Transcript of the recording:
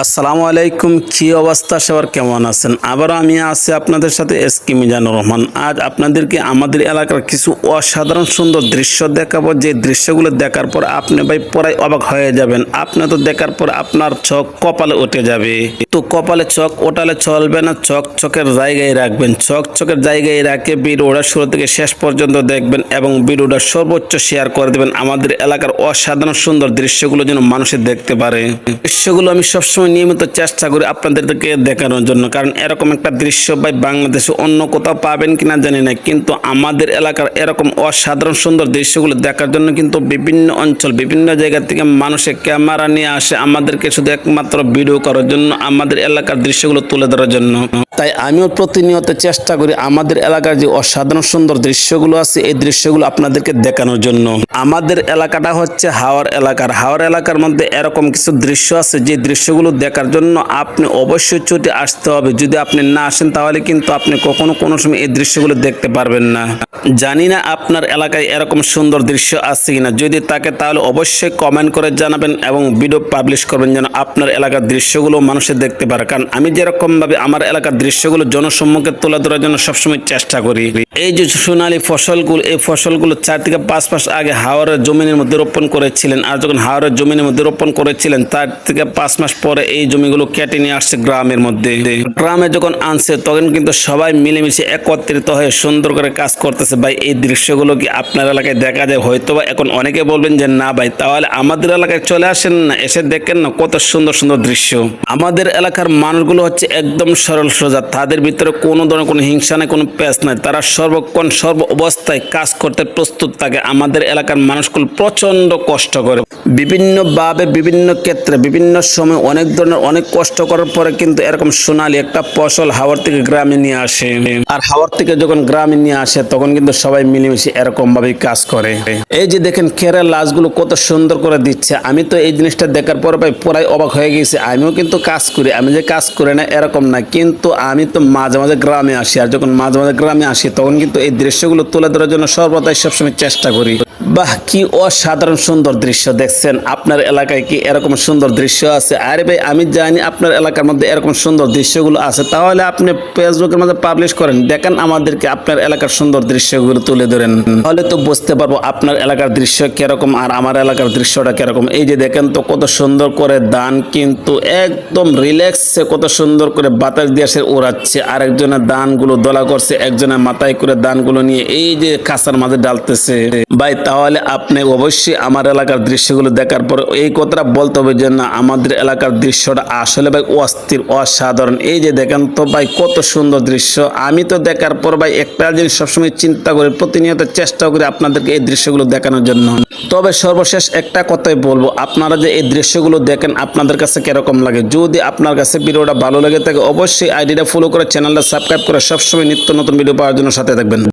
আসসালামু আলাইকুম, কি অবস্থা, সবার কেমন আছেন? আবারও আমি আছি আপনাদের সাথে এসকে মিজানুর রহমান। আজ আপনাদেরকে আমাদের এলাকার কিছু অসাধারণ সুন্দর দৃশ্য দেখাবো, যে দৃশ্যগুলো দেখার পর আপনি ভাই পুরাই অবাক হয়ে যাবেন। আপনি তো দেখার পর আপনার চোখ কপালে উঠে যাবে। তো কপালে চোখ ওঠালে চলবে না, চোখ চোখের জায়গায় রাখবেন। চোখ চোখের জায়গায় রাখে ভিডিওটা শুরু থেকে শেষ পর্যন্ত দেখবেন এবং ভিডিওটা সর্বোচ্চ শেয়ার করে দেবেন। আমাদের এলাকার অসাধারণ সুন্দর দৃশ্যগুলো যেন মানুষে দেখতে পারে। দৃশ্যগুলো আমি সবসময় নিয়মিত চেষ্টা করি আপনাদেরকে দেখানোর জন্য, কারণ এরকম একটা দৃশ্য ভাই বাংলাদেশে অন্য কোথাও পাবেন কিনা জানি না, কিন্তু আমাদের এলাকার এরকম অসাধারণ সুন্দর দৃশ্যগুলো দেখার জন্য কিন্তু বিভিন্ন অঞ্চল বিভিন্ন জায়গা থেকে মানুষে ক্যামেরা নিয়ে আসে আমাদেরকে শুধু একমাত্র ভিডিও করার জন্য, আমাদের এলাকার দৃশ্যগুলো তুলে ধরার জন্য। তাই আমিও প্রতিনিয়ত চেষ্টা করি আমাদের এলাকার যে অসাধারণ সুন্দর দৃশ্যগুলো আছে এই দৃশ্যগুলো আপনাদেরকে দেখানোর জন্য। আমাদের এলাকাটা হচ্ছে হাওর এলাকার মধ্যে এরকম কিছু দৃশ্য আছে যে দৃশ্যগুলো দেখার জন্য আপনি অবশ্যই ছুটে আসতে হবে। যদি আপনি না আসেন তাহলে কিন্তু আপনি কখনো কোনো সময় এই দৃশ্যগুলো দেখতে পারবেন না। জানি না আপনার এলাকায় এরকম সুন্দর দৃশ্য আছে কিনা, যদি থাকে তাহলে অবশ্যই কমেন্ট করে জানাবেন এবং ভিডিও পাবলিশ করবেন যেন আপনার এলাকার দৃশ্যগুলো মানুষে দেখতে পারে। কারণ আমি যেরকম ভাবে আমার এলাকার দৃশ্যগুলো জনসম্মুখে তুলে ধরার জন্য সবসময় চেষ্টা করি। এই যে সোনালী ফসলগুলো, এই ফসলগুলো 4 থেকে 5 মাস আগে হাওরের জমিনের মধ্যে রোপণ করেছিলেন, আর যখন হাওরের জমিনের মধ্যে রোপণ করেছিলেন 4 থেকে 5 মাস পরে এই জমিগুলো কেটে নিয়ে আসছে গ্রামের মধ্যে। গ্রামে যখন আনছে তখন কিন্তু সবাই মিলেমিশে একত্রিত হয়ে সুন্দর করে কাজ করতেছে। ভাই এই দৃশ্যগুলো কি আপনার এলাকায় দেখা যায়? হয়তো বা এখন অনেকে বলবেন যে না ভাই, তাহলে আমাদের এলাকায় চলে আসেন না, এসে দেখেন না কত সুন্দর সুন্দর দৃশ্য। আমাদের এলাকার মানুষগুলো হচ্ছে একদম সরল সোজা, তাদের ভিতরে কোনো ধরনের কোনো হিংসা নেই, কোনো প্যাচ নাই। তারা সর্বক্ষণ সর্ব অবস্থায় কাজ করতে প্রস্তুত থাকে। আমাদের এলাকার মানুষগুলো প্রচন্ড কষ্ট করে বিভিন্নভাবে বিভিন্ন ক্ষেত্রে বিভিন্ন সময় অনেক ধরনের অনেক কষ্ট করার পরে কিন্তু এরকম সোনালী একটা ফসল হাওর থেকে গ্রামে নিয়ে আসে। আর হাওর থেকে যখন গ্রামে নিয়ে আসে তখন কিন্তু সবাই মিলেমিশে এরকম ভাবে কাজ করে। এই যে দেখেন খেরের লাশগুলো কত সুন্দর করে দিচ্ছে। আমি তো এই জিনিসটা দেখার পর ভাই পুরাই অবাক হয়ে গেছি। আমিও কিন্তু কাজ করি, আমি যে কাজ করি না এরকম না, কিন্তু আমি তো মাঝে মাঝে গ্রামে আসি, আর যখন মাঝে মাঝে গ্রামে আসি তখন কিন্তু এই দৃশ্যগুলো তুলে ধরার জন্য সর্বদাই সবসময় চেষ্টা করি। বাহ, কি অসাধারণ সুন্দর দৃশ্য দেখছেন। আপনার এলাকায় কি এরকম সুন্দর দৃশ্য আছে? আরে ভাই আমি জানি আপনার এলাকার মধ্যে এরকম সুন্দর দৃশ্যগুলো আছে, তাহলে আপনি ফেসবুকের মধ্যে পাবলিশ করেন, দেখেন আমাদেরকে আপনার এলাকার সুন্দর দৃশ্যগুলো তুলে ধরেন, তাহলে তো বুঝতে পারবো আপনার এলাকার দৃশ্য কিরকম আর আমার এলাকার দৃশ্যটা কিরকম। এই যে দেখেন তো কত সুন্দর করে ধান কিন্তু একদম রিল্যাক্সে কত সুন্দর করে বাতাস দিয়ে সে উড়াচ্ছে, আরেকজনের ধানগুলো দলা করছে, একজনের মাথায় করে ধানগুলো নিয়ে এই যে কাঁচার মাঝে ডালতেছে। ভাই তাহলে আপনি অবশ্যই আমার এলাকার দৃশ্যগুলো দেখার পর এই কথাটা বলতে হবে যে না, আমাদের এলাকার দৃশ্যটা আসলে ভাই অস্থির অসাধারণ। এই যে দেখেন তো ভাই কত সুন্দর দৃশ্য। আমি তো দেখার পর ভাই একটা জিনিস সবসময় চিন্তা করি, প্রতিনিয়ত চেষ্টা করি আপনাদেরকে এই দৃশ্যগুলো দেখানোর জন্য। তবে সর্বশেষ একটা কথাই বলবো, আপনারা যে এই দৃশ্যগুলো দেখেন আপনাদের কাছে কিরকম লাগে? যদি আপনার কাছে ভিডিওটা ভালো লাগে থাকে অবশ্যই আইডিটা ফলো করে চ্যানেলটা সাবস্ক্রাইব করে সবসময় নিত্য নতুন ভিডিও পাওয়ার জন্য সাথে থাকবেন।